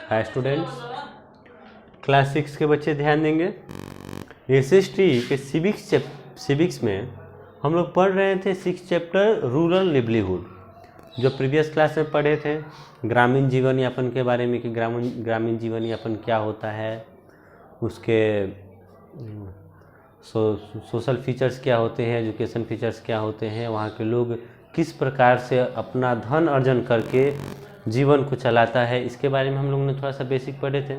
Hi students, class 6 के बच्चे ध्यान देंगे। एसएसटी के सिविक्स में हम लोग पढ़ रहे थे 6 चैप्टर रूरल लिवलीहुड, जो प्रीवियस क्लास में पढ़े थे ग्रामीण जीवन यापन के बारे में कि ग्रामीण जीवन यापन क्या होता है, उसके सोशल फीचर्स क्या होते हैं, एजुकेशन फीचर्स क्या होते हैं, वहाँ के लोग किस प्रकार से अपना धन अर्जन करके जीवन को चलाता है, इसके बारे में हम लोगों ने थोड़ा सा बेसिक पढ़े थे।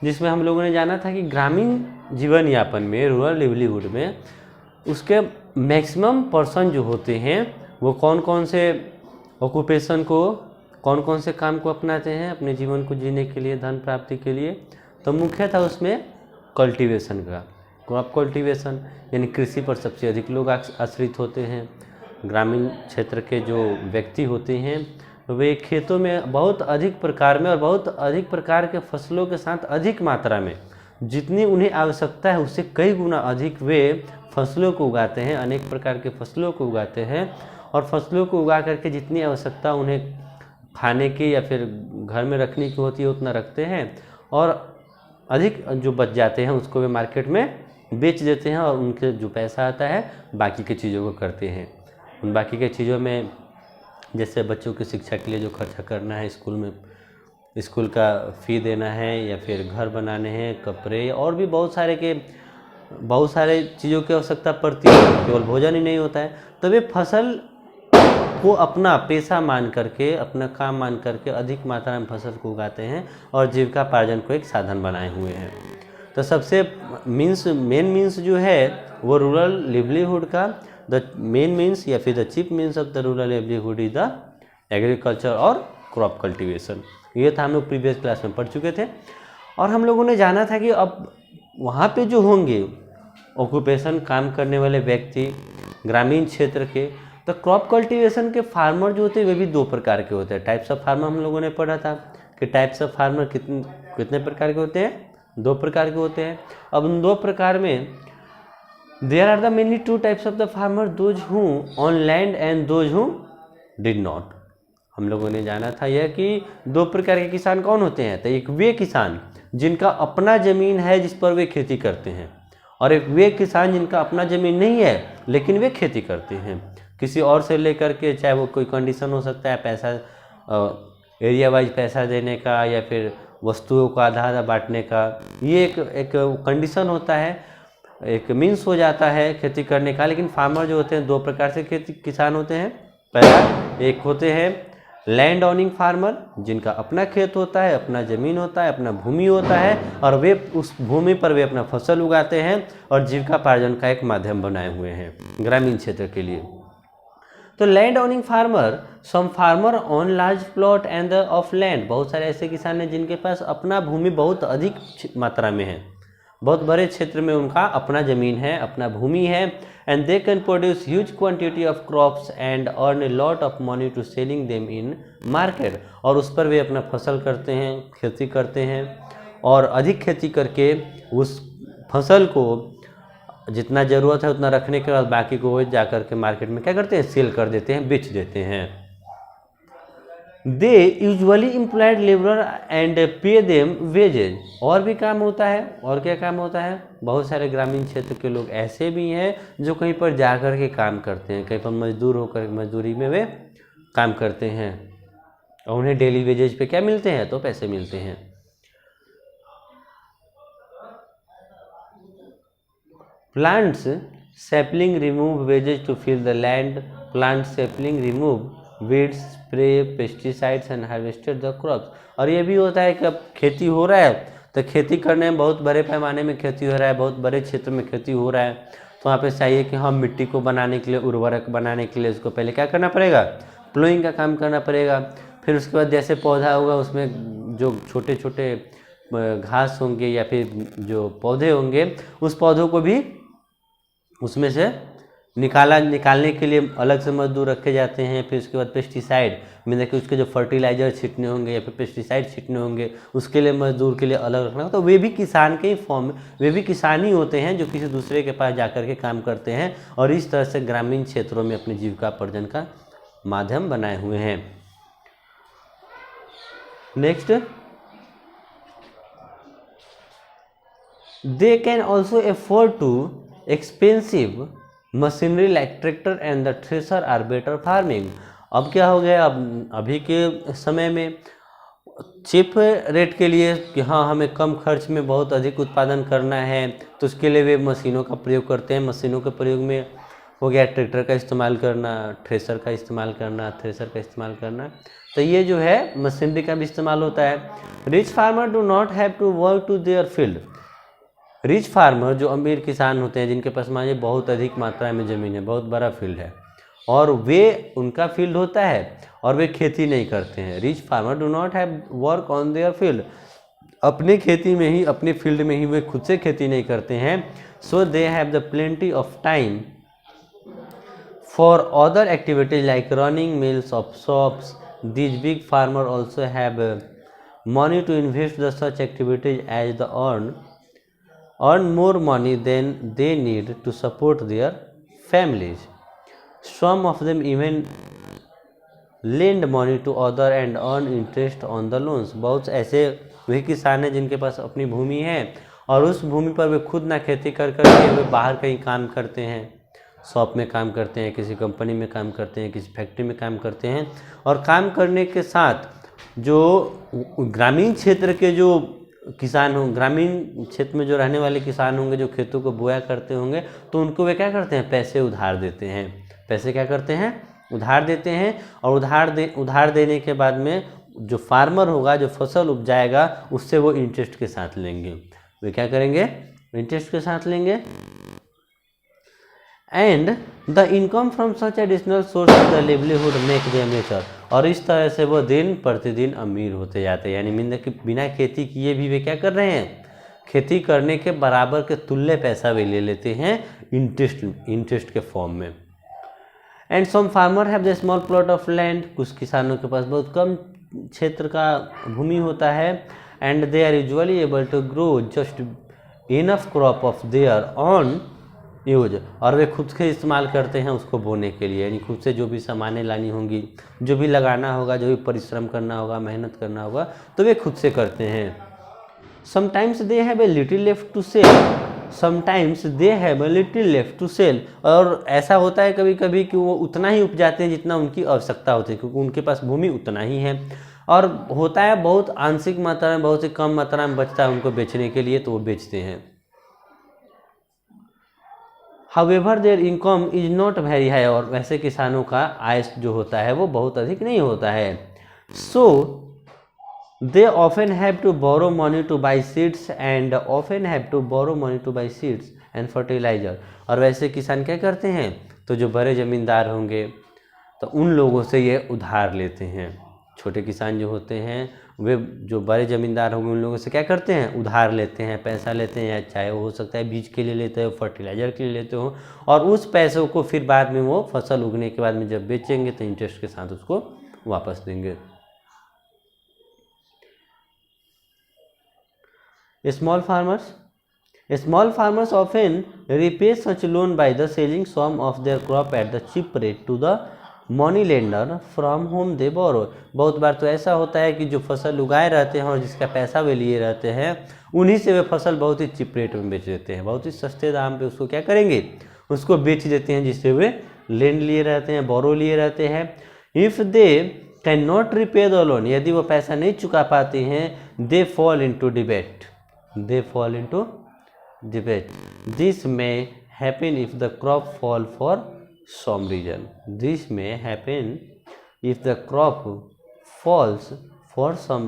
जिसमें हम लोगों ने जाना था कि ग्रामीण जीवन यापन में, रूरल लिवलीहुड में, उसके मैक्सिमम पर्सन जो होते हैं वो कौन कौन से ऑक्यूपेशन को, कौन कौन से काम को अपनाते हैं अपने जीवन को जीने के लिए, धन प्राप्ति के लिए। तो मुख्य था उसमें कल्टीवेशन का, क्रॉप कल्टीवेशन, यानी कृषि पर सबसे अधिक लोग आश्रित होते हैं। ग्रामीण क्षेत्र के जो व्यक्ति होते हैं वे खेतों में बहुत अधिक प्रकार में और बहुत अधिक प्रकार के फसलों के साथ अधिक मात्रा में, जितनी उन्हें आवश्यकता है उससे कई गुना अधिक वे फसलों को उगाते हैं, अनेक प्रकार के फसलों को उगाते हैं। और फसलों को उगा करके जितनी आवश्यकता उन्हें खाने की या फिर घर में रखने की होती है उतना रखते हैं, और अधिक जो बच जाते हैं उसको वे मार्केट में बेच देते हैं और उनके जो पैसा आता है बाकी की चीज़ों को करते हैं। उन बाकी के चीज़ों में जैसे बच्चों की शिक्षा के लिए जो खर्चा करना है, स्कूल में स्कूल का फ़ी देना है, या फिर घर बनाने हैं, कपड़े, और भी बहुत सारे चीज़ों की आवश्यकता पड़ती है, केवल भोजन ही नहीं होता है। तो वे फसल को अपना पेशा मान करके, अपना काम मान करके अधिक मात्रा में फसल को उगाते हैं और जीविकापार्जन को एक साधन बनाए हुए हैं। तो सबसे मेन मीन्स जो है वो रूरल लिवलीहुड का, द मेन मीन्स या फिर the chief means of the rural livelihood is the agriculture और क्रॉप कल्टीवेशन। ये था हम लोग प्रीवियस क्लास में पढ़ चुके थे। और हम लोगों ने जाना था कि अब वहाँ पे जो होंगे ऑक्यूपेशन, काम करने वाले व्यक्ति ग्रामीण क्षेत्र के, तो क्रॉप कल्टीवेशन के फार्मर जो होते हैं वे भी दो प्रकार के होते हैं। टाइप्स ऑफ फार्मर हम लोगों ने पढ़ा था कि टाइप्स ऑफ फार्मर कितने प्रकार के होते हैं, 2 प्रकार के होते हैं। अब उन 2 प्रकार में there are the mainly 2 types of the farmer, those who own land and those who did not. हम लोगों ने जाना था यह कि 2 प्रकार के किसान कौन होते हैं। तो एक वे किसान जिनका अपना ज़मीन है जिस पर वे खेती करते हैं, और एक वे किसान जिनका अपना ज़मीन नहीं है लेकिन वे खेती करते हैं किसी और से लेकर के, चाहे वो कोई कंडीशन हो सकता है, पैसा एरिया वाइज पैसा देने का या फिर वस्तुओं को आधा आधा बांटने का, ये एक कंडीशन होता है, एक मीन्स हो जाता है खेती करने का। लेकिन फार्मर जो होते हैं 2 प्रकार से किसान होते हैं। पहला एक होते हैं लैंड ओनिंग फार्मर, जिनका अपना खेत होता है, अपना ज़मीन होता है, अपना भूमि होता है, और वे उस भूमि पर वे अपना फसल उगाते हैं और जीविकापार्जन का एक माध्यम बनाए हुए हैं ग्रामीण क्षेत्र के लिए। तो land owning farmer, some farmer own large plot and of land, बहुत सारे ऐसे किसान हैं जिनके पास अपना भूमि बहुत अधिक मात्रा में है, बहुत बड़े क्षेत्र में उनका अपना ज़मीन है, अपना भूमि है। And they can produce huge quantity of crops and earn a lot of money to selling them in market, और उस पर वे अपना फसल करते हैं, खेती करते हैं, और अधिक खेती करके उस फसल को जितना ज़रूरत है उतना रखने के बाद बाकी को जा कर के मार्केट में क्या करते हैं, सेल कर देते हैं, बेच देते हैं। They usually employed labour and pay them wages, और भी काम होता है। और क्या काम होता है, बहुत सारे ग्रामीण क्षेत्र के लोग ऐसे भी हैं जो कहीं पर जा कर के काम करते हैं, कहीं पर मजदूर होकर मजदूरी में वे काम करते हैं, और उन्हें डेली वेजेज पे क्या मिलते हैं, तो पैसे मिलते हैं। Plants sapling remove weeds to fill the land. Plant sapling remove weeds, spray pesticides and harvested the crops. और ये भी होता है कि अब खेती हो रहा है तो खेती करने में बहुत बड़े पैमाने में खेती हो रहा है, बहुत बड़े क्षेत्र में खेती हो रहा है, तो वहाँ पे चाहिए कि हम मिट्टी को बनाने के लिए, उर्वरक बनाने के लिए उसको पहले क्या करना पड़ेगा, प्लोइंग का काम करना पड़ेगा। फिर उसके बाद जैसे पौधा होगा उसमें जो छोटे छोटे घास होंगे या फिर जो पौधे होंगे उस पौधों को भी उसमें से निकालने के लिए अलग से मजदूर रखे जाते हैं। फिर उसके बाद पेस्टिसाइड में देखिए उसके जो फर्टिलाइजर छींटने होंगे या फिर पेस्टिसाइड छींटने होंगे उसके लिए मजदूर के लिए अलग रखना, तो वे भी किसान के ही फॉर्म, वे भी किसान ही होते हैं जो किसी दूसरे के पास जाकर के काम करते हैं और इस तरह से ग्रामीण क्षेत्रों में अपनी जीविकापार्जन का माध्यम बनाए हुए हैं। Next, they can also afford to expensive machinery like tractor and the thresher are better farming. अब क्या हो गया, अब अभी के समय में चिप रेट के लिए कि हाँ हमें कम खर्च में बहुत अधिक उत्पादन करना है, तो उसके लिए वे मशीनों का प्रयोग करते हैं। मशीनों के प्रयोग में हो गया ट्रैक्टर का इस्तेमाल करना, थ्रेशर का इस्तेमाल करना, थ्रेशर का इस्तेमाल करना, तो ये जो है मशीनरी का भी इस्तेमाल होता है। Rich farmer do not have to work to their field. Rich farmer जो अमीर किसान होते हैं, जिनके पास मान लीजिए बहुत अधिक मात्रा में ज़मीन है, बहुत बड़ा फील्ड है, और वे उनका फील्ड होता है और वे खेती नहीं करते हैं। Rich farmer do not have work on their field, अपने खेती में ही, अपने फील्ड में ही वे खुद से खेती नहीं करते हैं। So they have the plenty of time for other activities like running mills of shops. These big farmer also have money to invest the such activities as the earn more money than they need to support their families. Some of them even lend money to other and earn interest on the loans. बहुत ऐसे वही किसान हैं जिनके पास अपनी भूमि है और उस भूमि पर वे खुद ना खेती कर करके वे बाहर कहीं काम करते हैं, शॉप में काम करते हैं, किसी कंपनी में काम करते हैं, किसी फैक्ट्री में काम करते हैं, और काम करने के साथ जो ग्रामीण क्षेत्र के जो किसान हों, ग्रामीण क्षेत्र में जो रहने वाले किसान होंगे, जो खेतों को बोया करते होंगे, तो उनको वे क्या करते हैं, पैसे उधार देते हैं। पैसे क्या करते हैं, उधार देते हैं, और उधार देने के बाद में जो फार्मर होगा, जो फसल उपजाएगा, उससे वो इंटरेस्ट के साथ लेंगे। वे क्या करेंगे, इंटरेस्ट के साथ लेंगे। And the income from such additional source of the livelihood make them richer. और इस तरह से वो दिन प्रतिदिन अमीर होते जाते हैं। यानी बिना खेती किए भी वे क्या कर रहे हैं, खेती करने के बराबर के तुल्य पैसा वे ले लेते हैं इंटरेस्ट के फॉर्म में। And some farmer have the small plot of land. कुछ किसानों के पास बहुत कम क्षेत्र का भूमि होता है। And they are usually able to grow just enough crop of their own use. और वे खुद से इस्तेमाल करते हैं उसको बोने के लिए, यानी खुद से जो भी सामानें लानी होंगी, जो भी लगाना होगा, जो भी परिश्रम करना होगा, मेहनत करना होगा, तो वे खुद से करते हैं। Sometimes they have a little left to sell, sometimes they have a little left to sell. और ऐसा होता है कभी कभी कि वो उतना ही उपजाते हैं जितना उनकी आवश्यकता होती है, क्योंकि उनके पास भूमि उतना ही है। और होता है बहुत आंशिक मात्रा में, बहुत ही कम मात्रा में बचता है उनको बेचने के लिए, तो वो बेचते हैं। However, their income is not very high। और वैसे किसानों का आय जो होता है वो बहुत अधिक नहीं होता है। So they often have to borrow money to buy seeds and fertilizer। और वैसे किसान क्या करते हैं, तो जो बड़े ज़मींदार होंगे तो उन लोगों से ये उधार लेते हैं। छोटे किसान जो होते हैं वे जो बड़े ज़मींदार होंगे उन लोगों से क्या करते हैं, उधार लेते हैं, पैसा लेते हैं। चाहे वो हो सकता है बीज के लिए लेते हो, फर्टिलाइज़र के लिए लेते हो, और उस पैसों को फिर बाद में वो फसल उगने के बाद में जब बेचेंगे तो इंटरेस्ट के साथ उसको वापस देंगे। Small farmers often repay such loan by the selling some of their crop at the cheap rate to the money lender from home they borrow. बहुत बार तो ऐसा होता है कि जो फसल उगाए रहते हैं और जिसका पैसा वे लिए रहते हैं, उन्हीं से वे फसल बहुत ही चिप रेट में बेच देते हैं, बहुत ही सस्ते दाम पे उसको क्या करेंगे, उसको बेच देते हैं, जिससे वे लेंड लिए रहते हैं, बोरो लिए रहते हैं। If they can not repay the loan, यदि वो पैसा नहीं चुका पाते हैं, दे फॉल इनटू डिबेट। This may happen if the crop fall for some reason। This may happen if the crop falls for some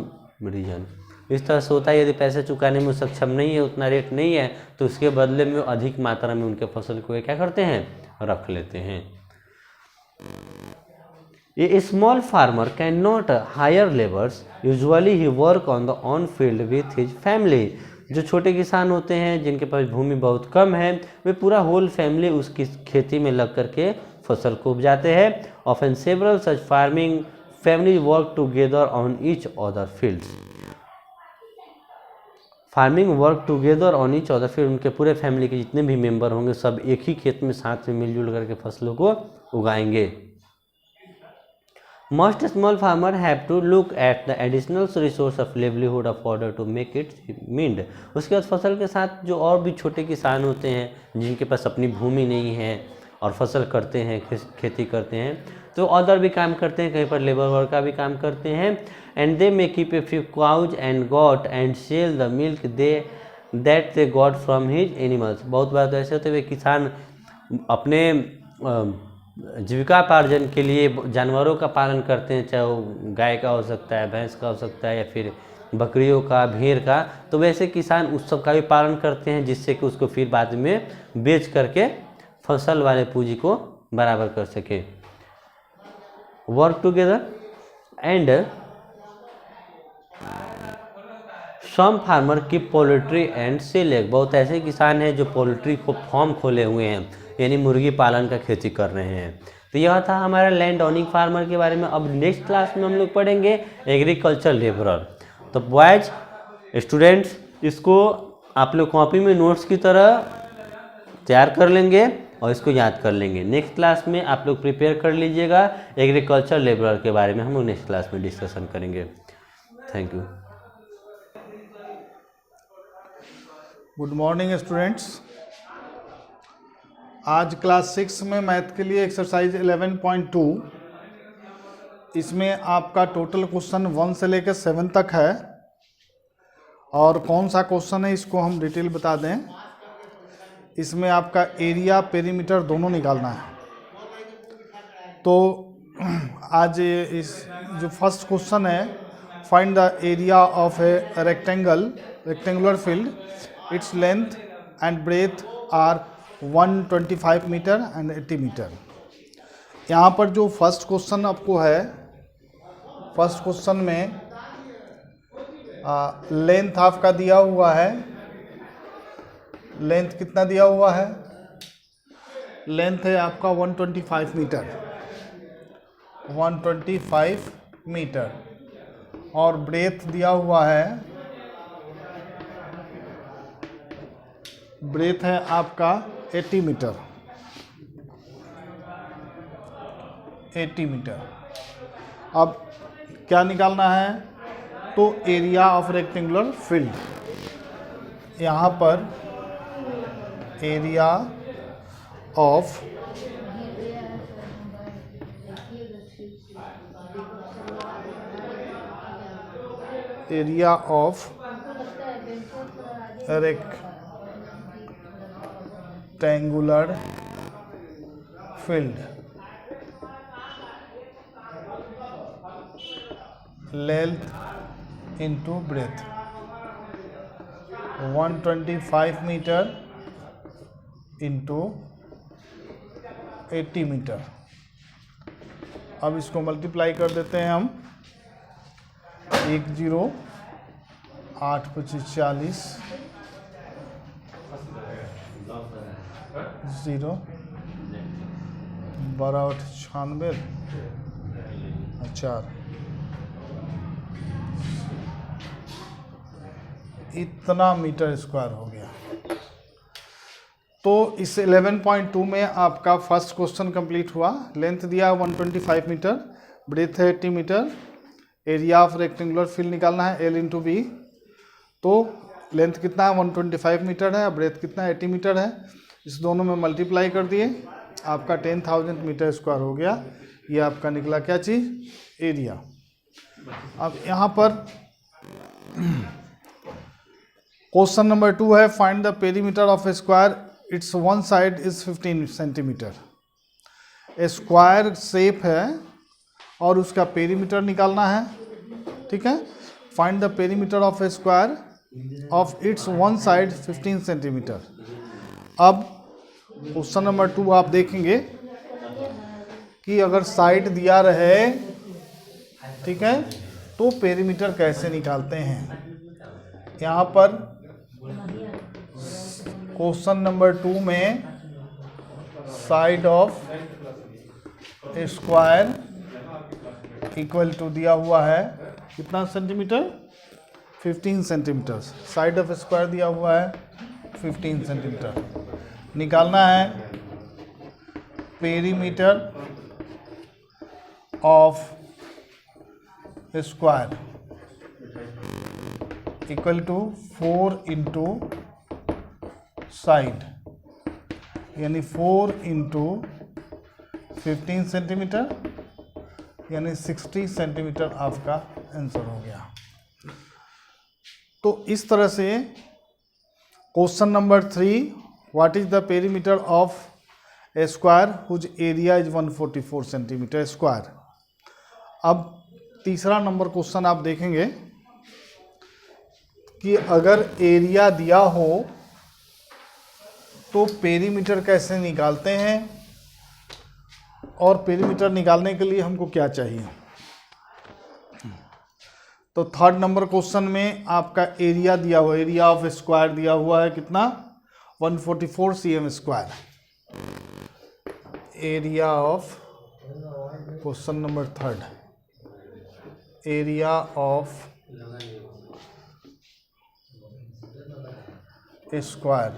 reason। इस तरह से होता है, यदि पैसे चुकाने में सक्षम नहीं है, उतना रेट नहीं है, तो उसके बदले में अधिक मात्रा में उनके फसल को क्या करते हैं, रख लेते हैं। A small farmer can not hire labours, usually he work on the on field with his family. जो छोटे किसान होते हैं जिनके पास भूमि बहुत कम है, वे पूरा होल फैमिली उसकी खेती में लग करके फसल को उपजाते हैं। Often several such farming family work together on each other fields. उनके पूरे फैमिली के जितने भी मेंबर होंगे सब एक ही खेत में साथ में मिलजुल करके फसलों को उगाएंगे। Most small farmer have to look at the additional resource of livelihood of order to make it meet. उसके बाद फसल के साथ जो और भी छोटे किसान होते हैं जिनके पास अपनी भूमि नहीं है और फसल करते हैं, खेती करते हैं, तो अदर भी काम करते हैं, कहीं पर लेबर वर्क का भी काम करते हैं. And they may keep a few cows and got and sell the milk that they got from his animals. बहुत बार तो ऐसे होते हुए किसान अपने जीविकापार्जन के लिए जानवरों का पालन करते हैं, चाहे वो गाय का हो सकता है, भैंस का हो सकता है, या फिर बकरियों का, भेड़ का. तो वैसे किसान उस सब का भी पालन करते हैं जिससे कि उसको फिर बाद में बेच करके फसल वाले पूंजी को बराबर कर सके. Work together and some farmer keep poultry and sell egg. बहुत ऐसे किसान हैं जो पोल्ट्री को फार्म खोले हुए हैं, यानी मुर्गी पालन का खेती कर रहे हैं. तो यह था हमारा लैंड ओनिंग फार्मर के बारे में. अब नेक्स्ट क्लास में हम लोग पढ़ेंगे एग्रीकल्चर लेबरर. तो बॉयज स्टूडेंट्स, इसको आप लोग कॉपी में नोट्स की तरह तैयार कर लेंगे और इसको याद कर लेंगे. नेक्स्ट क्लास में आप लोग प्रिपेयर कर लीजिएगा. एग्रीकल्चर लेबरर के बारे में हम लोग नेक्स्ट क्लास में डिस्कशन करेंगे. Thank you. Good morning students. आज क्लास 6 में मैथ के लिए एक्सरसाइज 11.2, इसमें आपका टोटल क्वेश्चन 1 से लेकर 7 तक है. और कौन सा क्वेश्चन है इसको हम डिटेल बता दें. इसमें आपका एरिया, पेरीमीटर दोनों निकालना है. तो आज इस जो फर्स्ट क्वेश्चन है, find the area of a rectangular field. Its length and breadth are 125 metre and 80 metre. यहाँ पर जो फर्स्ट क्वेश्चन आपको है, फर्स्ट क्वेश्चन में लेंथ आपका दिया हुआ है. लेंथ कितना दिया हुआ है? लेंथ है आपका 125 मीटर, 125 मीटर. और ब्रेथ दिया हुआ है, ब्रेथ है आपका 80 मीटर, 80 मीटर. अब क्या निकालना है? तो एरिया ऑफ रेक्टेंगुलर फील्ड. यहाँ पर area of rectangular field, length into breadth, 125 metre into 80 metre. अब इसको मल्टीप्लाई कर देते हैं हम. 10 8 25 40 0 12 8 96 4. इतना मीटर स्क्वायर हो गया. तो इस 11.2 में आपका फर्स्ट क्वेश्चन कंप्लीट हुआ. लेंथ दिया 125 मीटर, ब्रेथ है 80 metre, area of rectangular field निकालना है L इंटू बी. तो लेंथ कितना है? 125 मीटर है. ब्रेथ कितना है? 80 मीटर है. इस दोनों में मल्टीप्लाई कर दिए, आपका 10,000 मीटर स्क्वायर हो गया. ये आपका निकला क्या चीज़? एरिया. अब यहाँ पर क्वेश्चन नंबर 2 है, find the perimeter of a square. It's one side is 15 centimetre. A square shape है और उसका पेरीमीटर निकालना है. ठीक है. Find the perimeter of a square of its one side 15 centimetre. अब क्वेश्चन नंबर 2 आप देखेंगे कि अगर साइड दिया रहे, ठीक है, तो पेरीमीटर कैसे निकालते हैं. यहाँ पर क्वेश्चन नंबर 2 में side of square equal to दिया हुआ है कितना centimetre? 15 centimetre. Side of square दिया हुआ है 15 सेंटीमीटर. निकालना है perimeter of square equal to 4 into side, यानी 4 इंटू 15 सेंटीमीटर, यानी 60 सेंटीमीटर आपका आंसर हो गया। तो इस तरह से question number 3, what is the perimeter of a square whose area is 144 centimetre square. अब तीसरा नंबर क्वेश्चन आप देखेंगे कि अगर एरिया दिया हो तो पेरीमीटर कैसे निकालते हैं, और पेरीमीटर निकालने के लिए हमको क्या चाहिए। तो थर्ड नंबर क्वेश्चन में आपका एरिया दिया हुआ, एरिया ऑफ स्क्वायर दिया हुआ है कितना, 144 cm square. Area of, question number third, area of square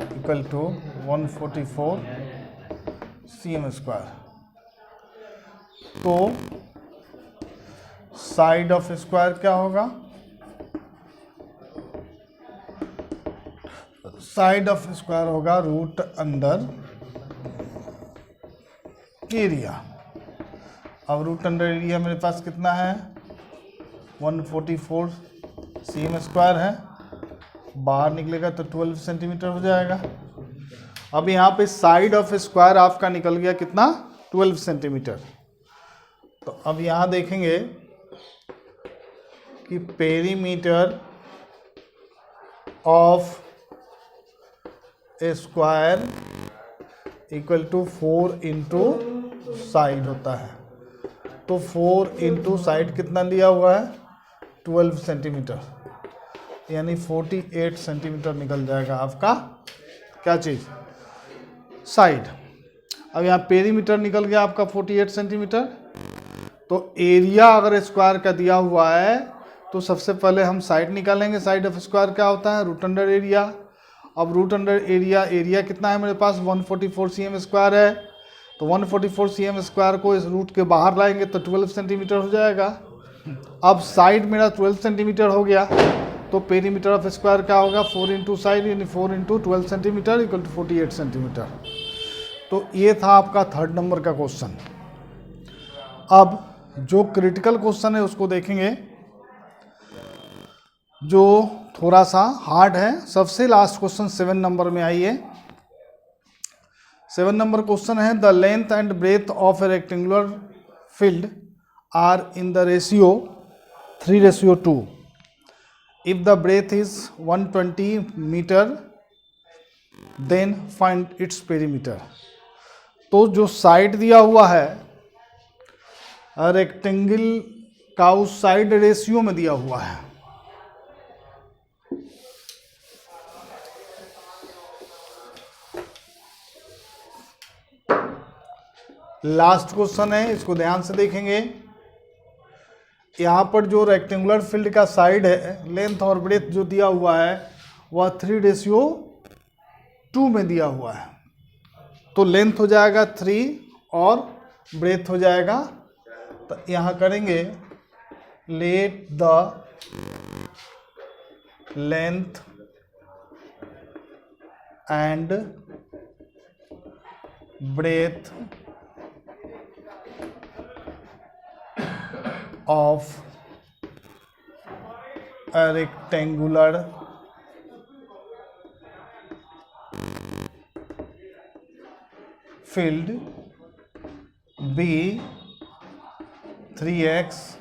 equal to 144 cm square. तो साइड ऑफ स्क्वायर क्या होगा, साइड ऑफ स्क्वायर होगा रूट अंडर एरिया। अब रूट अंडर एरिया मेरे पास कितना है, 144 cm स्क्वायर है, बाहर निकलेगा तो 12 सेंटीमीटर हो जाएगा। अब यहाँ पे साइड ऑफ स्क्वायर आपका निकल गया कितना, 12 सेंटीमीटर। तो अब यहाँ देखेंगे कि perimeter of a square equal to 4 into side होता है। तो 4 इंटू साइड कितना दिया हुआ है, 12 सेंटीमीटर, यानी 48 सेंटीमीटर निकल जाएगा आपका क्या चीज़, साइड। अब यहाँ पेरीमीटर निकल गया आपका 48 सेंटीमीटर। तो एरिया अगर स्क्वायर का दिया हुआ है तो सबसे पहले हम साइड निकालेंगे। साइड ऑफ स्क्वायर क्या होता है, रूट अंडर एरिया। अब रूट अंडर एरिया, एरिया कितना है मेरे पास, 144 cm स्क्वायर है। तो 144 cm स्क्वायर को इस रूट के बाहर लाएंगे तो 12 सेंटीमीटर हो जाएगा। अब साइड मेरा 12 सेंटीमीटर हो गया, तो पेरीमीटर ऑफ स्क्वायर क्या होगा, 4 इंटू साइड यानी 4 into 12 centimetre equal to 48 centimetre. तो ये था आपका थर्ड नंबर का क्वेश्चन। अब जो क्रिटिकल क्वेश्चन है उसको देखेंगे, जो थोड़ा सा हार्ड है। सबसे लास्ट क्वेश्चन 7 नंबर में आइए। 7 नंबर क्वेश्चन है, the length and breadth of a rectangular field are in the ratio 3:2। If the breadth is 120 meter, then find its perimeter। तो जो साइड दिया हुआ है रेक्टेंगल का, उस साइड रेशियो में दिया हुआ है। लास्ट क्वेश्चन है, इसको ध्यान से देखेंगे। यहाँ पर जो रेक्टेंगुलर फील्ड का साइड है, लेंथ और ब्रेथ जो दिया हुआ है वह 3:2 में दिया हुआ है। तो लेंथ हो जाएगा 3 और ब्रेथ हो जाएगा, तो यहाँ करेंगे let the length and breadth of a rectangular field be 3x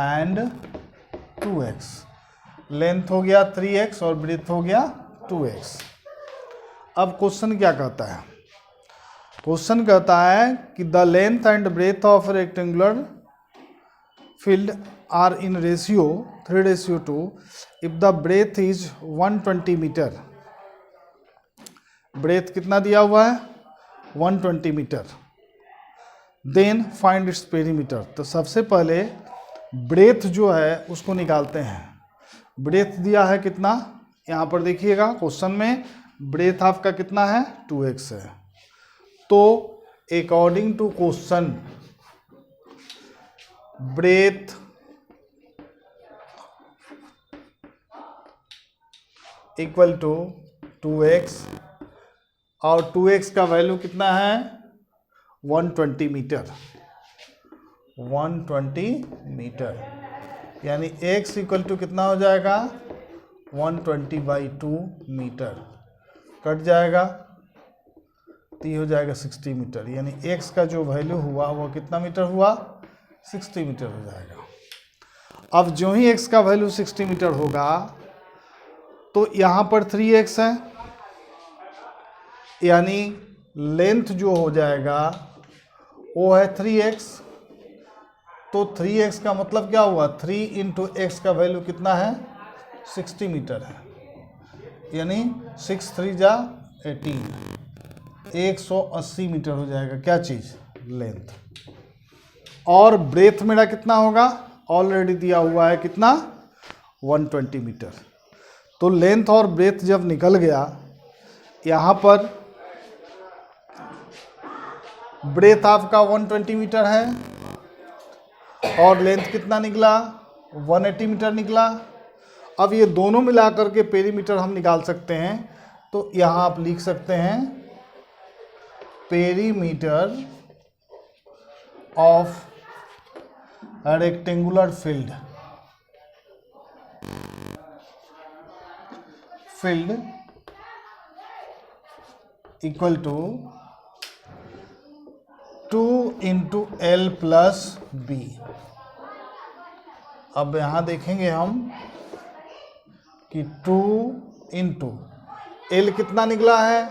and 2x। लेंथ हो गया 3x और ब्रेथ हो गया 2x। अब क्वेश्चन क्या कहता है, क्वेश्चन कहता है कि the length and breadth of rectangular field are in ratio 3:2 if the breadth is 120 metre. ब्रेथ कितना दिया हुआ है, 120 metre. Then find its perimeter. तो सबसे पहले ब्रेथ जो है उसको निकालते हैं। ब्रेथ दिया है कितना, यहाँ पर देखिएगा क्वेश्चन में ब्रेथ आपका कितना है, 2x है। तो according to question breadth equal to 2x, और 2x का वैल्यू कितना है 120 मीटर, 120 मीटर, यानी x इक्वल टू कितना हो जाएगा 120/2 मीटर, कट जाएगा तो ये हो जाएगा 60 मीटर, यानी x का जो वैल्यू हुआ वो कितना मीटर हुआ 60 मीटर हो जाएगा। अब जो ही x का वैल्यू 60 मीटर होगा तो यहाँ पर 3x है, यानी लेंथ जो हो जाएगा वो है 3x, तो 3x का मतलब क्या हुआ 3 इंटू एक्स का वैल्यू कितना है 60 मीटर है, यानी 6 3 जा 18, 180 मीटर हो जाएगा क्या चीज़ लेंथ। और ब्रेथ मेरा कितना होगा ऑलरेडी दिया हुआ है कितना 120 मीटर। तो लेंथ और ब्रेथ जब निकल गया, यहाँ पर ब्रेथ आपका 120 मीटर है और लेंथ कितना निकला 180 मीटर निकला। अब ये दोनों मिला करके पेरीमीटर हम निकाल सकते हैं, तो यहाँ आप लिख सकते हैं perimeter of rectangular field equal to 2 into L plus B. अब यहाँ देखेंगे हम कि 2 इंटू एल कितना निकला है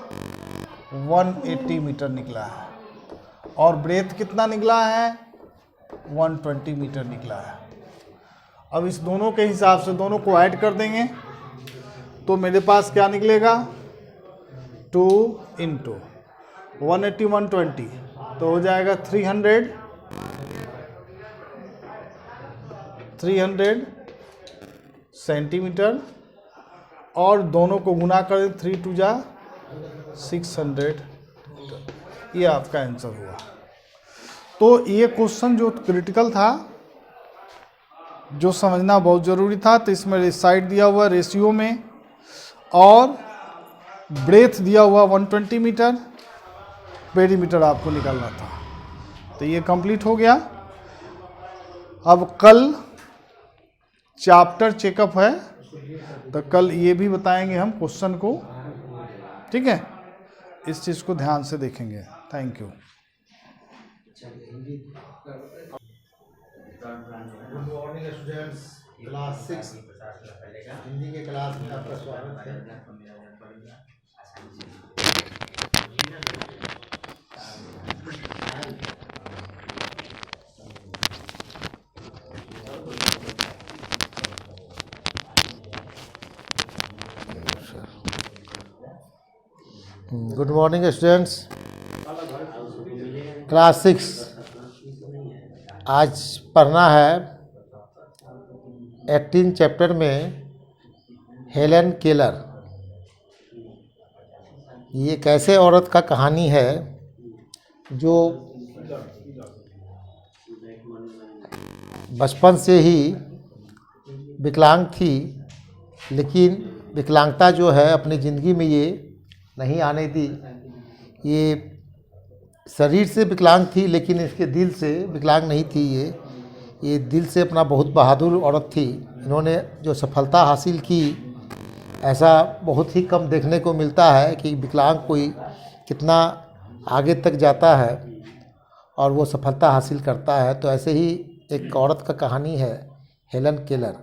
180 मीटर निकला है, और ब्रेथ कितना निकला है 120 मीटर निकला है। अब इस दोनों के हिसाब से दोनों को ऐड कर देंगे तो मेरे पास क्या निकलेगा 2 इंटू 180 120 तो हो जाएगा 300 सेंटीमीटर, और दोनों को गुना कर 3 2 जा 600, ये आपका आंसर हुआ। तो ये क्वेश्चन जो क्रिटिकल था, जो समझना बहुत ज़रूरी था, तो इसमें साइड दिया हुआ रेशियो में और ब्रेथ दिया हुआ 120 मीटर, पेरीमीटर आपको निकालना था। तो ये कंप्लीट हो गया। अब कल चैप्टर चेकअप है, तो कल ये भी बताएंगे हम क्वेश्चन को, ठीक है। इस चीज़ को ध्यान से देखेंगे। Thank you. Good morning students, class 6 Hindi के क्लास में आपका स्वागत है। गुड मॉर्निंग स्टूडेंट्स, क्लास 6 आज पढ़ना है 18 चैप्टर में हेलन केलर। ये एक ऐसे औरत का कहानी है जो बचपन से ही विकलांग थी, लेकिन विकलांगता जो है अपनी ज़िंदगी में ये नहीं आने दी। ये शरीर से विकलांग थी लेकिन इसके दिल से विकलांग नहीं थी। ये दिल से अपना बहुत बहादुर औरत थी। इन्होंने जो सफलता हासिल की, ऐसा बहुत ही कम देखने को मिलता है कि विकलांग कोई कितना आगे तक जाता है और वो सफलता हासिल करता है। तो ऐसे ही एक औरत का कहानी है हेलन केलर।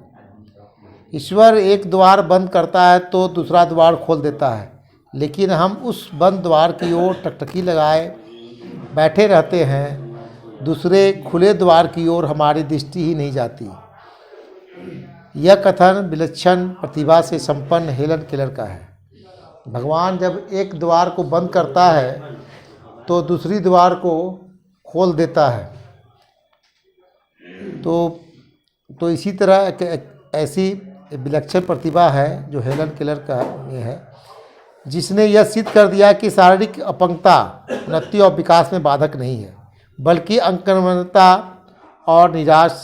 ईश्वर एक द्वार बंद करता है तो दूसरा द्वार खोल देता है, लेकिन हम उस बंद द्वार की ओर टकटकी लगाए बैठे रहते हैं, दूसरे खुले द्वार की ओर हमारी दृष्टि ही नहीं जाती। यह कथन विलक्षण प्रतिभा से संपन्न हेलन केलर का है। भगवान जब एक द्वार को बंद करता है तो दूसरी द्वार को खोल देता है। तो इसी तरह ऐसी विलक्षण प्रतिभा है जो हेलन केलर का ये है, जिसने यह सिद्ध कर दिया कि शारीरिक अपंगता उन्नति और विकास में बाधक नहीं है, बल्कि अंकमणता और निराश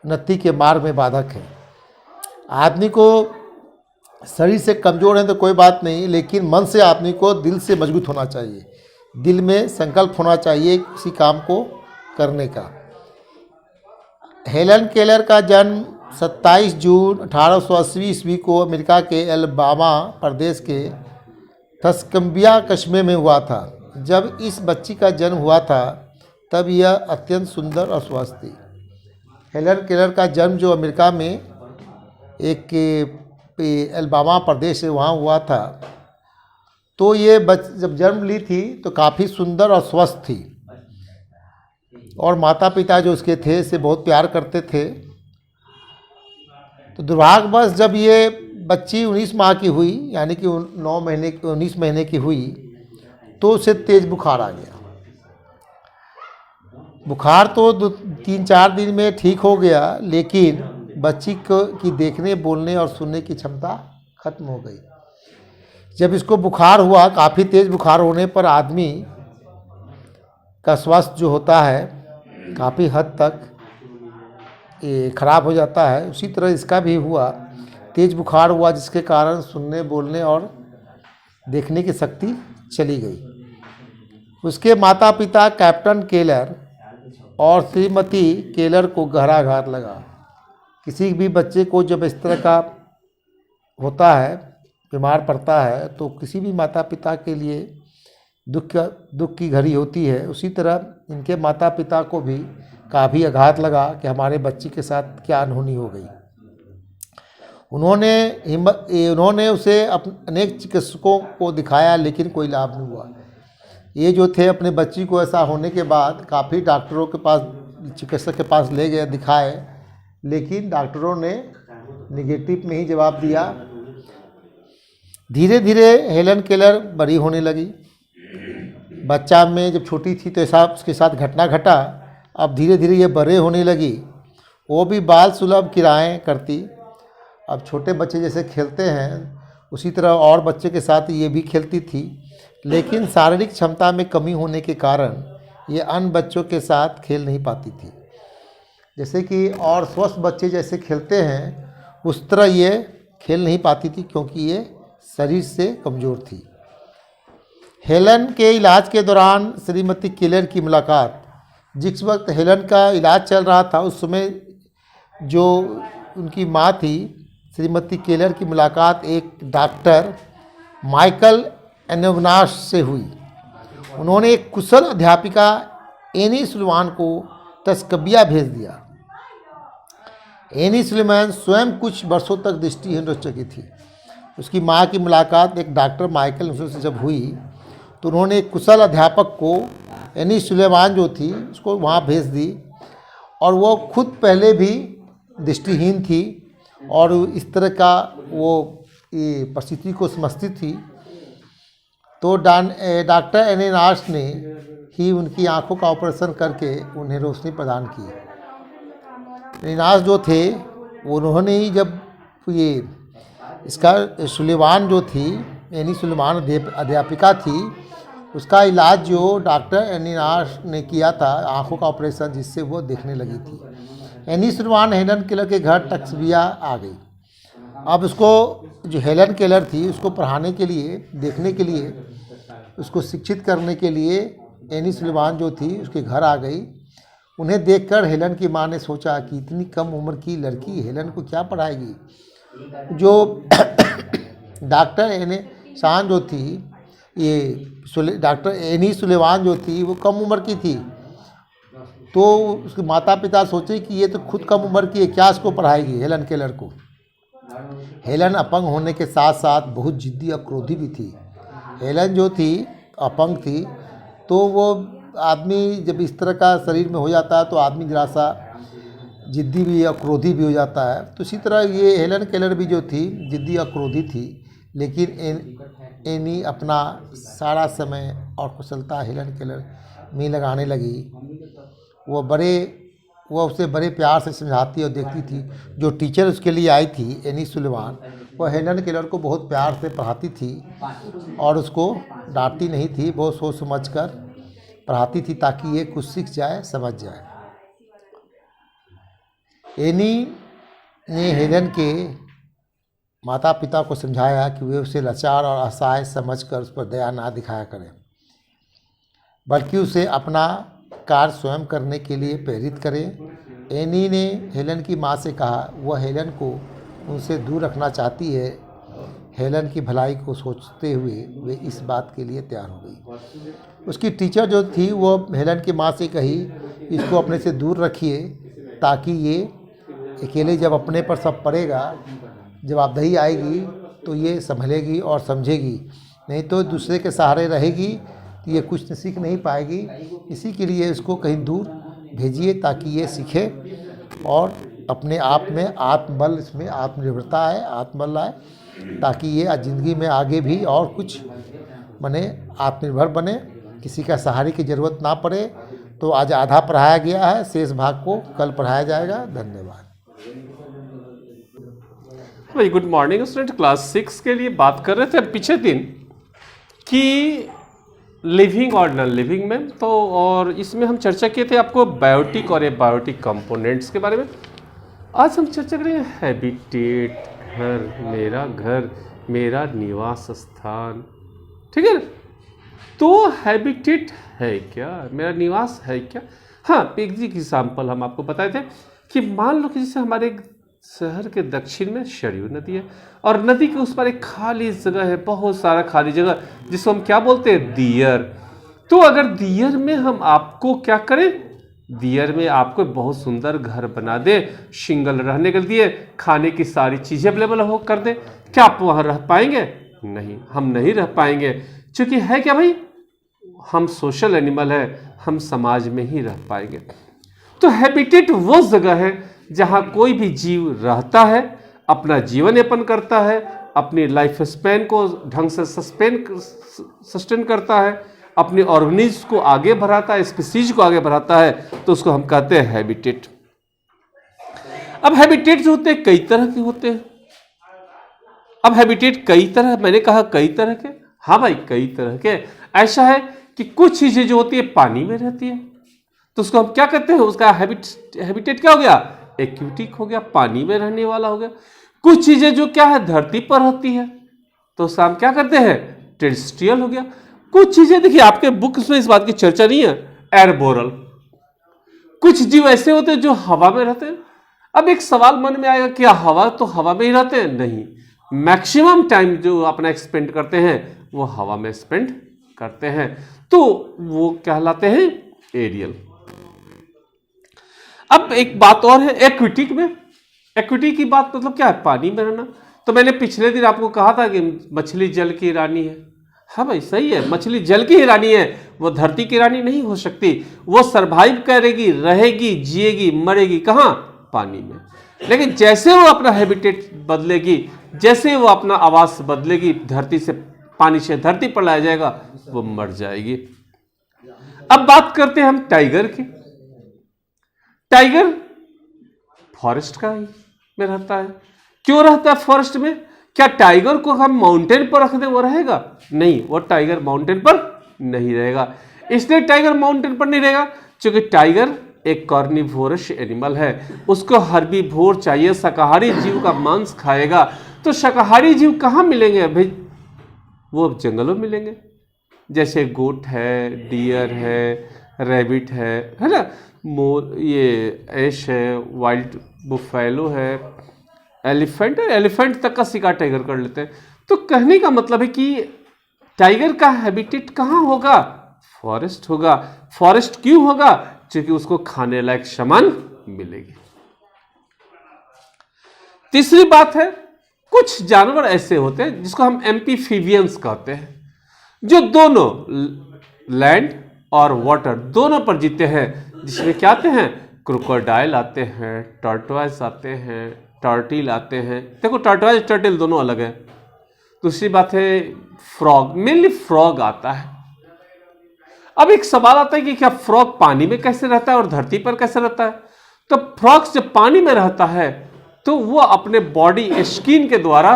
उन्नति के मार्ग में बाधक है। आदमी को शरीर से कमज़ोर है तो कोई बात नहीं, लेकिन मन से आदमी को दिल से मजबूत होना चाहिए, दिल में संकल्प होना चाहिए किसी काम को करने का। हेलन केलर का जन्म 27 जून 1880 ईस्वी को अमेरिका के एलबामा प्रदेश के टस्कम्बिया कस्बे में हुआ था। जब इस बच्ची का जन्म हुआ था तब यह अत्यंत सुंदर और स्वस्थ थी। हेलन केलर का जन्म जो अमेरिका में एक एलबामा प्रदेश है वहाँ हुआ था, तो ये जब जन्म ली थी तो काफ़ी सुंदर और स्वस्थ थी, और माता पिता जो उसके थे से बहुत प्यार करते थे। तो दुर्भाग्यवश जब ये बच्ची 19 माह की हुई, यानी कि 19 महीने की हुई, तो उसे तेज बुखार आ गया। बुखार तो 3-4 दिन में ठीक हो गया, लेकिन बच्ची की देखने, बोलने और सुनने की क्षमता खत्म हो गई। जब इसको बुखार हुआ, काफ़ी तेज़ बुखार होने पर आदमी का स्वास्थ्य जो होता है काफ़ी हद तक ख़राब हो जाता है। उसी तरह इसका भी हुआ, तेज़ बुखार हुआ, जिसके कारण सुनने, बोलने और देखने की शक्ति चली गई। उसके माता पिता कैप्टन केलर और श्रीमती केलर को गहरा आघात लगा। किसी भी बच्चे को जब इस तरह का होता है, बीमार पड़ता है, तो किसी भी माता पिता के लिए दुख की घड़ी होती है। उसी तरह इनके माता पिता को भी काफ़ी आघात लगा कि हमारे बच्ची के साथ क्या अनहोनी हो गई। उन्होंने उसे अनेक चिकित्सकों को दिखाया, लेकिन कोई लाभ नहीं हुआ। ये जो थे अपने बच्ची को ऐसा होने के बाद काफ़ी डॉक्टरों के पास, चिकित्सक के पास ले गए, दिखाए, लेकिन डॉक्टरों ने निगेटिव में ही जवाब दिया। धीरे धीरे हेलन केलर बड़ी होने लगी। बच्चा में जब छोटी थी तो ऐसा उसके साथ घटना घटा, अब धीरे धीरे ये बड़े होने लगी। वो भी बाल सुलभ क्रियाएँ करती। अब छोटे बच्चे जैसे खेलते हैं उसी तरह और बच्चे के साथ ये भी खेलती थी, लेकिन शारीरिक क्षमता में कमी होने के कारण ये अन्य बच्चों के साथ खेल नहीं पाती थी। जैसे कि और स्वस्थ बच्चे जैसे खेलते हैं उस तरह ये खेल नहीं पाती थी, क्योंकि ये शरीर से कमज़ोर थी। हेलन के इलाज के दौरान श्रीमती केलर की मुलाकात, जिस वक्त हेलन का इलाज चल रहा था उस समय जो उनकी माँ थी श्रीमती केलर की मुलाकात एक डॉक्टर माइकल एनोवनास से हुई। उन्होंने एक कुशल अध्यापिका एनी सुलेमान को टस्कम्बिया भेज दिया। एनी सुलेमान स्वयं कुछ वर्षों तक दृष्टिहीन रह चुकी थी। उसकी माँ की मुलाकात एक डॉक्टर माइकल से जब हुई तो उन्होंने एक कुशल अध्यापक को, एनी सुलेमान जो थी, उसको वहाँ भेज दी, और वो खुद पहले भी दृष्टिहीन थी और इस तरह का वो परिस्थिति को समझती थी। तो डॉक्टर एनोवनास ने ही उनकी आंखों का ऑपरेशन करके उन्हें रोशनी प्रदान की। एनोवनास जो थे उन्होंने ही जब ये इसका सुलेमान जो थी, एनी सुलेमान अध्यापिका थी, उसका इलाज जो डॉक्टर एनोवनास ने किया था, आंखों का ऑपरेशन, जिससे वो देखने लगी थी। एनी सुलेमान हेलन केलर के घर टस्कम्बिया आ गई। अब उसको जो हेलन केलर थी उसको पढ़ाने के लिए, देखने के लिए, उसको शिक्षित करने के लिए एनी सुलेमान जो थी उसके घर आ गई। उन्हें देखकर हेलन की माँ ने सोचा कि इतनी कम उम्र की लड़की हेलन को क्या पढ़ाएगी। जो डॉक्टर एनोवनास जो थी, ये डॉक्टर एनी सुलेमान जो थी वो कम उम्र की थी, तो उसके माता पिता सोचे कि ये तो खुद कम उम्र की है, क्या इसको पढ़ाएगी हेलन केलर को। हेलन अपंग होने के साथ साथ बहुत जिद्दी और क्रोधी भी थी। हेलन जो थी अपंग थी, तो वो आदमी जब इस तरह का शरीर में हो जाता है तो आदमी जरा सा जिद्दी भी और क्रोधी भी हो जाता है। तो इसी तरह ये हेलन केलर भी जो थी जिद्दी और क्रोधी थी, लेकिन एनी अपना सारा समय और कुशलता हेलन केलर में लगाने लगी। वो उसे बड़े प्यार से समझाती और देखती थी। जो टीचर उसके लिए आई थी एनी सुलेमान, वो हेलन केलर को बहुत प्यार से पढ़ाती थी और उसको डांटती नहीं थी, बहुत सोच समझ कर पढ़ाती थी ताकि ये कुछ सीख जाए, समझ जाए। एनी ने हेलन के माता पिता को समझाया कि वे उसे लाचार और असहाय समझकर उस पर दया ना दिखाया करें, बल्कि उसे अपना कार्य स्वयं करने के लिए प्रेरित करें। एनी ने हेलन की माँ से कहा वह हेलन को उनसे दूर रखना चाहती है। हेलन की भलाई को सोचते हुए वे इस बात के लिए तैयार हो गई। उसकी टीचर जो थी वो हेलन की माँ से कही इसको अपने से दूर रखिए, ताकि ये अकेले जब अपने पर सब पड़ेगा, जवाबदेही आएगी तो ये संभलेगी और समझेगी, नहीं तो दूसरे के सहारे रहेगी तो ये कुछ सीख नहीं पाएगी। इसी के लिए इसको कहीं दूर भेजिए ताकि ये सीखे और अपने आप में आत्मबल, इसमें आत्मनिर्भरता है, आत्मबल आए, ताकि ये ज़िंदगी में आगे भी और कुछ बने, आत्मनिर्भर बने, किसी का सहारे की ज़रूरत ना पड़े। तो आज आधा पढ़ाया गया है, शेष भाग को कल पढ़ाया जाएगा। धन्यवाद। भाई गुड मॉर्निंग स्टूडेंट। क्लास 6 के लिए बात कर रहे थे पिछले दिन कि लिविंग और नॉन लिविंग में, तो और इसमें हम चर्चा किए थे आपको बायोटिक और एबायोटिक कंपोनेंट्स के बारे में। आज हम चर्चा करेंगे हैबिटेट, घर, मेरा निवास स्थान। ठीक है ना? तो हैबिटेट है क्या, मेरा निवास है क्या? हाँ, एक एग्जाम्पल हम आपको बताए थे कि मान लो कि जैसे हमारे शहर के दक्षिण में सरयू नदी है और नदी के उस पर एक खाली जगह है, बहुत सारा खाली जगह, जिसको हम क्या बोलते हैं, दियर। तो अगर दियर में हम आपको क्या करें, दियर में आपको बहुत सुंदर घर बना दे, सिंगल रहने के लिए खाने की सारी चीज़ें अवेलेबल हो कर दे, क्या आप वहाँ रह पाएंगे? नहीं, हम नहीं रह पाएंगे। क्योंकि है क्या भाई, हम सोशल एनिमल है, हम समाज में ही रह पाएंगे। तो हैबिटेट वो जगह है जहाँ कोई भी जीव रहता है, अपना जीवन यापन करता है, अपनी लाइफ स्पैन को ढंग से सस्टेन करता है, अपने ऑर्गेनिज्म को आगे बढ़ाता है, स्पीसीज को आगे बढ़ाता है, तो उसको हम कहते हैं हैबिटेट। अब हैबिटेट जो होते हैं कई तरह के होते हैं। अब हैबिटेट कई तरह, मैंने कहा कई तरह के, हाँ भाई कई तरह के। ऐसा है कि कुछ चीजें जो होती है पानी में रहती है, तो उसको हम क्या कहते हैं, उसका हैबिटेट क्या हो गया, एक्वेटिक हो गया, पानी में रहने वाला हो गया। कुछ चीजें जो क्या है धरती पर रहती है, तो उसका हम क्या करते हैं, टेरेस्ट्रियल हो गया। कुछ चीजें देखिए आपके बुक्स में इस बात की चर्चा नहीं है, एयरबोरल। कुछ जीव ऐसे होते हैं जो हवा में रहते हैं। अब एक सवाल मन में आएगा, क्या हवा तो हवा में ही रहते हैं? नहीं, मैक्सिमम टाइम जो अपना स्पेंड करते हैं वो हवा में स्पेंड करते हैं, तो वो कहलाते हैं एरियल। अब एक बात और है एक्वेटिक में। एक्वेटिक की बात मतलब क्या है, पानी में रहना। तो मैंने पिछले दिन आपको कहा था कि मछली जल की रानी है। हाँ भाई सही है, मछली जल की ही रानी है, वो धरती की रानी नहीं हो सकती। वो सरवाइव करेगी, रहेगी, जिएगी, मरेगी कहाँ, पानी में। लेकिन जैसे वो अपना हैबिटेट बदलेगी, जैसे वो अपना आवास बदलेगी, धरती से पानी से धरती पर लाया जाएगा, वो मर जाएगी। अब बात करते हैं हम टाइगर की। टाइगर फॉरेस्ट का ही में रहता है। क्यों रहता है फॉरेस्ट में? क्या टाइगर को हम माउंटेन पर रख दें वो रहेगा? नहीं, वो टाइगर माउंटेन पर नहीं रहेगा। इसलिए टाइगर माउंटेन पर नहीं रहेगा क्योंकि टाइगर एक कार्निवोरस एनिमल है, उसको हर्बीवोर चाहिए, शाकाहारी जीव का मांस खाएगा। तो शाकाहारी जीव कहाँ मिलेंगे भाई? वो जंगलों में मिलेंगे, जैसे गोट है, डियर है, रैबिट है ना, मोर, ये ऐश है, वाइल्ड बुफेलो है, एलिफेंट है, एलिफेंट तक का शिकार टाइगर कर लेते हैं। तो कहने का मतलब है कि टाइगर का हैबिटेट कहाँ होगा? फॉरेस्ट होगा। फॉरेस्ट क्यों होगा? क्योंकि उसको खाने लायक सामान मिलेगी। तीसरी बात है, कुछ जानवर ऐसे होते हैं जिसको हम एम्फीबियंस कहते हैं, जो दोनों लैंड और वाटर दोनों पर जीते हैं, जिसमें क्या आते हैं, क्रोकोडाइल आते हैं, टर्टवाइज आते हैं, टर्टिल आते हैं। देखो टर्टवाइज टर्टिल दोनों अलग है। दूसरी बात है फ्रॉग, मेनली फ्रॉग आता है। अब एक सवाल आता है कि क्या फ्रॉग पानी में कैसे रहता है और धरती पर कैसे रहता है? तो फ्रॉग जब पानी में रहता है तो वो अपने बॉडी स्किन के द्वारा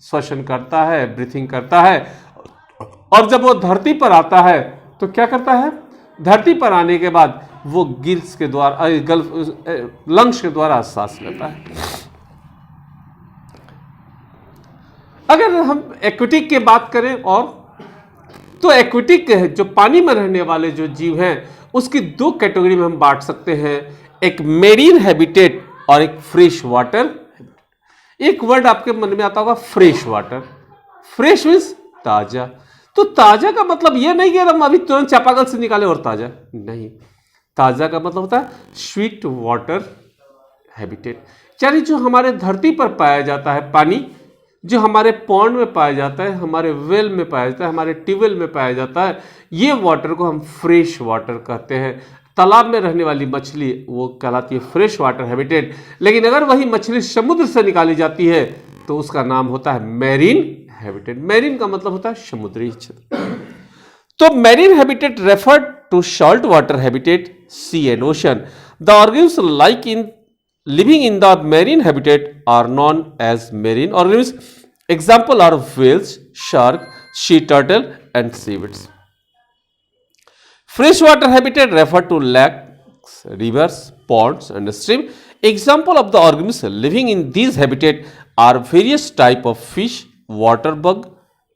श्वसन करता है, ब्रीथिंग करता है, और जब वो धरती पर आता है तो क्या करता है, धरती पर आने के बाद वो गिल्स के द्वारा लंग्स के द्वारा सांस लेता है। अगर हम एक्वेटिक की बात करें और तो एक्वेटिक जो पानी में रहने वाले जो जीव हैं उसकी दो कैटेगरी में हम बांट सकते हैं, एक मेरीन हैबिटेट और एक फ्रेश वाटर। एक वर्ड आपके मन में आता होगा फ्रेश वाटर। फ्रेश मीन्स ताजा। तो ताजा का मतलब यह नहीं कि हम अभी तुरंत चापाकल से निकाले और ताजा नहीं। ताजा का मतलब होता है स्वीट वाटर हैबिटेट, यानी जो हमारे धरती पर पाया जाता है पानी, जो हमारे पॉन्ड में पाया जाता है, हमारे वेल में पाया जाता है, हमारे ट्यूबवेल में पाया जाता है, ये वाटर को हम फ्रेश वाटर कहते हैं। तालाब में रहने वाली मछली वो कहलाती है फ्रेश वाटर हैबिटेट। लेकिन अगर वही मछली समुद्र से निकाली जाती है तो उसका नाम होता है मैरीन हैबिटेट। मैरीन का मतलब होता है समुद्री क्षेत्र। तो marine habitat refer to salt water habitat, sea and ocean. The organisms like in living in the marine habitat are known as marine organisms. Example are whales, shark, sea turtle and seaweeds. Freshwater habitat refer to lakes, rivers, ponds and stream. Example of the organisms living in these habitat are various type of fish, water bug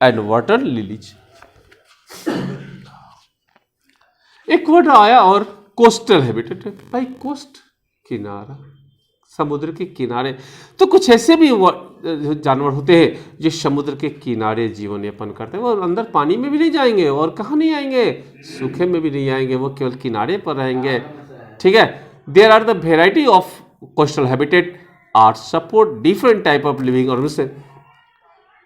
and water lilies. एक word आया और coastal habitat. भाई coast किनारा, समुद्र के किनारे। तो कुछ ऐसे भी जानवर होते हैं जो समुद्र के किनारे जीवन यापन करते हैं। वो अंदर पानी में भी नहीं जाएंगे और कहाँ नहीं आएंगे, सूखे में भी नहीं आएंगे, वो केवल किनारे पर रहेंगे। ठीक है। There are the variety of coastal habitat are support different type of living organism.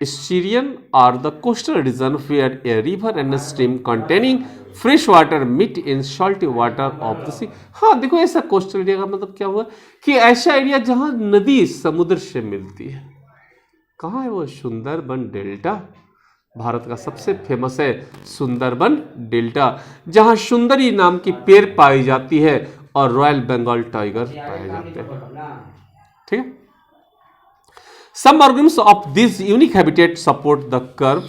Estuarian are the coastal region where a river and a stream containing fresh water meet in salty water of the sea. हाँ देखो, ऐसा coastal area का मतलब क्या हुआ कि ऐसा area जहाँ नदी समुद्र से मिलती है। कहाँ है वो? सुंदरबन डेल्टा। भारत का सबसे फेमस है सुंदरबन डेल्टा, जहाँ सुंदरी नाम की पेड़ पाई जाती है और रॉयल बंगाल टाइगर पाए जाते हैं। ठीक है। Some organisms of this unique habitat support the carp,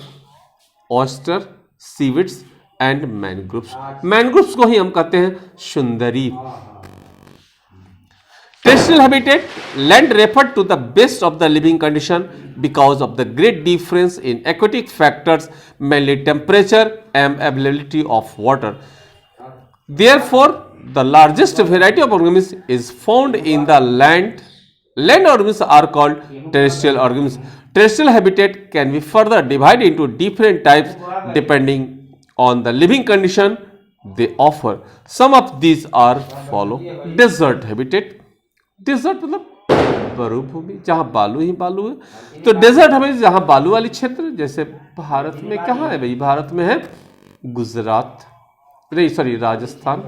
oyster, seaweeds and mangroves. Mangroves को ही हम कहते हैं सुंदरी। Terrestrial habitat land referred to the best of the living condition because of the great difference in aquatic factors, mainly temperature and availability of water. Therefore, the largest variety of organisms is found in the land. Land organisms are called terrestrial organisms. Terrestrial habitat can be further divided into different types depending on the living condition they offer. Some of these are follow. Desert habitat. Desert मतलब मरुभूमि, जहाँ बालू ही बालू है। तो desert हमें जहाँ बालू वाली क्षेत्र, जैसे भारत में कहाँ है भाई? भारत में है गुजरात, नहीं सॉरी राजस्थान।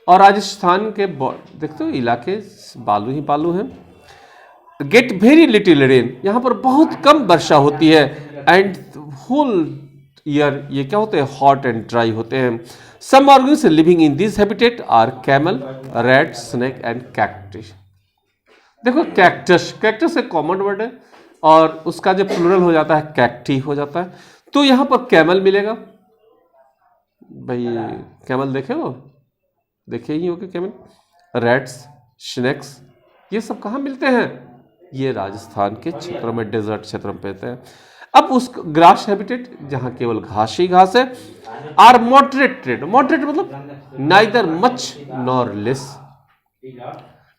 और राजस्थान के देखते हो इलाके बालू ही बालू हैं। गेट वेरी लिटिल रेन, यहाँ पर बहुत कम वर्षा होती है। एंड होल ईयर ये क्या होते हैं? हॉट एंड ड्राई होते हैं। Some organism living in this habitat are camel, rat, snake and cactus. देखो कैक्टस, कैक्टस एक कॉमन वर्ड है और उसका जो प्लूरल हो जाता है कैक्टी हो जाता है। तो यहाँ पर कैमल मिलेगा। भाई कैमल देखे हो? देखे ही होगे कैमल। रैट्स, स्नेक्स, ये सब कहाँ मिलते हैं? ये राजस्थान के क्षेत्रों में, डेजर्ट क्षेत्रों में मिलते हैं। अब उस ग्रास हैबिटेट जहाँ केवल घास ही घास है। आर मॉडरेटेड, मॉडरेट मतलब नाइदर मच नॉर लेस,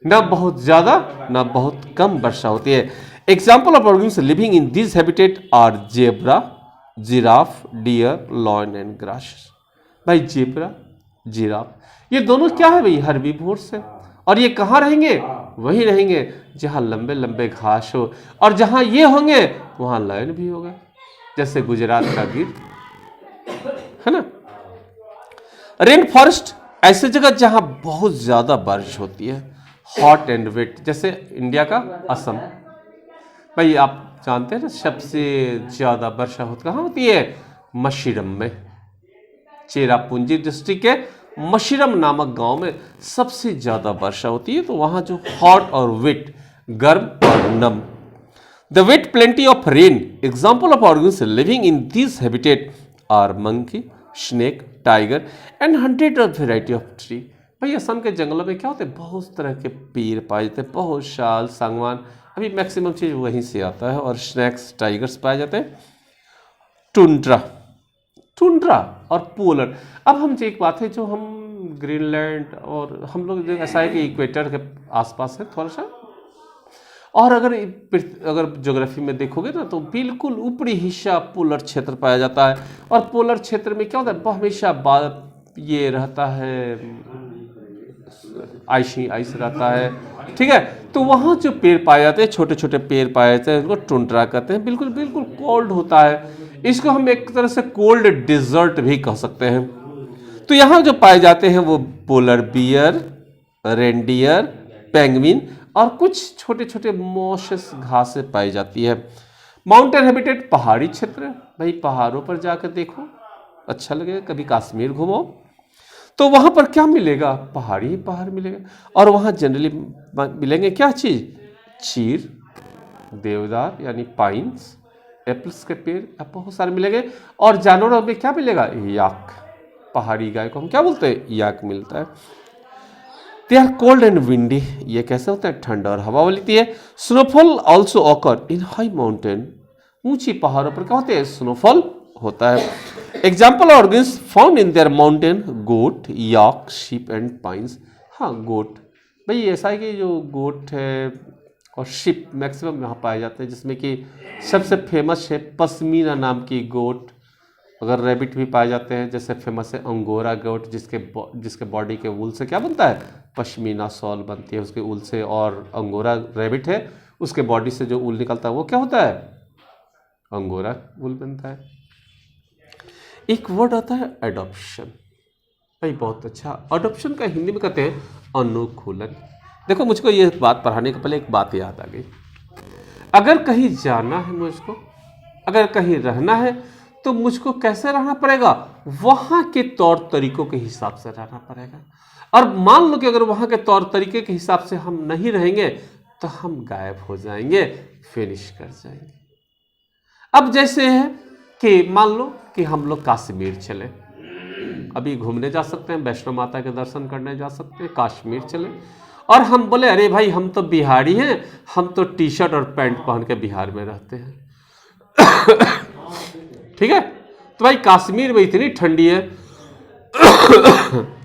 ना बहुत ज्यादा ना बहुत कम वर्षा होती है। Example of organism living in this habitat are zebra, giraffe, deer, lion and grass. भाई जेब्रा, जिराफ ये दोनों क्या है भाई? हर्बीवोर्स है। और ये कहाँ रहेंगे? वहीं रहेंगे जहाँ लंबे लंबे घास हो, और जहाँ ये होंगे वहाँ लायन भी होगा, जैसे गुजरात का गिर है ना। रेन फॉरेस्ट ऐसे जगह जहाँ बहुत ज्यादा बारिश होती है। हॉट एंड वेट, जैसे इंडिया का असम। भाई आप जानते हैं ना सबसे ज्यादा वर्षा कहाँ होती है? मशीरम में। चेरापूंजी डिस्ट्रिक्ट के मशीरम नामक गांव में सबसे ज्यादा वर्षा होती है। तो वहां जो हॉट और वेट, गर्म और नम। The wet plenty of rain. Example of organism living in this habitat are monkey, snake, tiger and hundred of variety of tree. भाई असम के जंगलों में क्या होते हैं, बहुत तरह के पेड़ पाए जाते हैं, बहुत शाल सागवान, अभी मैक्सिमम चीज़ वहीं से आता है, और स्नैक्स टाइगर्स पाए जाते हैं। टुंड्रा और पोलर। अब हम एक बात है, जो हम ग्रीनलैंड और हम लोग ऐसा है कि इक्वेटर के आसपास है थोड़ा सा, और अगर ज्योग्राफी में देखोगे ना तो बिल्कुल ऊपरी हिस्सा पोलर क्षेत्र पाया जाता है, और पोलर क्षेत्र में क्या होता है, हमेशा ये रहता है, आइस रहता है, ठीक है। तो वहाँ जो पेड़ पाए जाते हैं, छोटे छोटे पेड़ पाए जाते हैं, उनको टुंड्रा कहते हैं। बिल्कुल बिल्कुल कोल्ड होता है, इसको हम एक तरह से कोल्ड डिजर्ट भी कह सकते हैं। तो यहाँ जो पाए जाते हैं वो पोलर बियर, रेंडियर, पेंगुइन और कुछ छोटे छोटे मॉशस घासें पाई जाती है। माउंटेन हैबिटेट, पहाड़ी क्षेत्र, भाई पहाड़ों पर जाकर देखो, अच्छा लगेगा। कभी कश्मीर घूमो तो वहाँ पर क्या मिलेगा, पहाड़ी ही पहाड़ मिलेगा, और वहाँ जनरली मिलेंगे क्या चीज़, चीर, देवदार यानी पाइन्स, एप्पल्स के पेड़ बहुत सारे मिलेंगे, और जानवरों में क्या मिलेगा, याक, पहाड़ी गाय को हम क्या बोलते हैं, याक मिलता है। They are cold and windy, ये कैसे होता है, ठंडा और हवा वाली है। Snowfall also occur in high mountain, ऊंची पहाड़ों पर क्या होते हैं, स्नोफॉल होता है। Example organs found in their mountain, goat, yak, sheep and pines. हाँ गोट, भाई ऐसा है कि जो गोट है और शिप मैक्सिमम यहाँ पाए जाते हैं, जिसमें कि सबसे फेमस है पश्मीना नाम की गोट। अगर रैबिट भी पाए जाते हैं, जैसे फेमस है अंगोरा गोट, जिसके बॉडी के ऊल से क्या बनता है, पश्मीना शॉल बनती है उसके ऊल से। और अंगोरा रैबिट है, उसके बॉडी से जो ऊल निकलता है वो क्या होता है, अंगोरा ऊल बनता है। एक वर्ड आता है एडॉप्शन, भाई बहुत अच्छा। अडॉप्शन का हिंदी में कहते हैं अनुकूलन। देखो मुझको ये बात पढ़ाने के पहले एक बात याद आ गई, अगर कहीं जाना है मुझको, अगर कहीं रहना है तो मुझको कैसे रहना पड़ेगा, वहाँ के तौर तरीकों के हिसाब से रहना पड़ेगा। और मान लो कि अगर वहाँ के तौर तरीके के हिसाब से हम नहीं रहेंगे तो हम गायब हो जाएंगे, फिनिश कर जाएंगे। अब जैसे है कि मान लो कि हम लोग कश्मीर चले, अभी घूमने जा सकते हैं, वैष्णो माता के दर्शन करने जा सकते हैं, कश्मीर चले, और हम बोले अरे भाई हम तो बिहारी हैं, हम तो टी शर्ट और पैंट पहन के बिहार में रहते हैं ठीक है। तो भाई कश्मीर में इतनी ठंडी है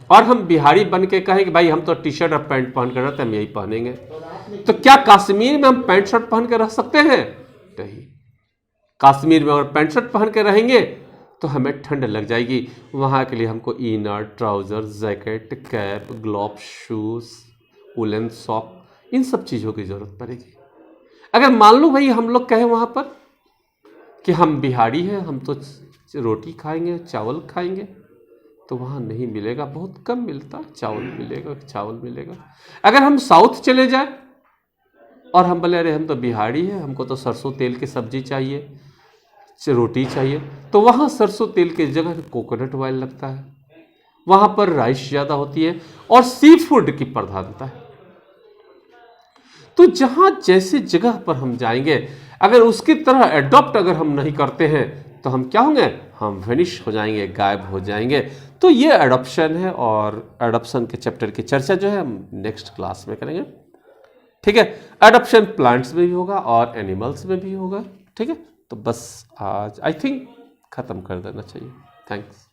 और हम बिहारी बन के कहें कि भाई हम तो टी शर्ट और पैंट पहन कर रहते हैं, हम यही पहनेंगे, तो क्या कश्मीर में हम पैंट शर्ट पहन के रह सकते हैं, नहीं। कश्मीर में अगर पैंट शर्ट पहन के रहेंगे तो हमें ठंड लग जाएगी। वहाँ के लिए हमको inner, trouser, jacket, cap, gloves, shoes, woollen sock, इन सब चीज़ों की ज़रूरत पड़ेगी। अगर मान लो भाई हम लोग कहें वहाँ पर कि हम बिहारी हैं, हम तो रोटी खाएंगे, चावल खाएंगे, तो वहाँ नहीं मिलेगा, बहुत कम मिलता, चावल मिलेगा। अगर हम साउथ चले जाए और हम बोले अरे हम तो बिहारी हैं, हमको तो सरसों तेल की सब्जी चाहिए, रोटी चाहिए, तो वहाँ सरसों तेल की जगह कोकोनट ऑयल लगता है, वहाँ पर राइस ज़्यादा होती है और सी फूड की प्रधानता है। तो जहाँ जैसे जगह पर हम जाएंगे, अगर उसकी तरह एडॉप्ट अगर हम नहीं करते हैं तो हम क्या होंगे, हम वेनिश हो जाएंगे, गायब हो जाएंगे। तो ये एडॉप्शन है, और एडॉप्शन के चैप्टर की चर्चा जो है हम नेक्स्ट क्लास में करेंगे, ठीक है। एडॉप्शन प्लांट्स में भी होगा और एनिमल्स में भी होगा, ठीक है। तो बस आज आई थिंक ख़त्म कर देना चाहिए। थैंक्स।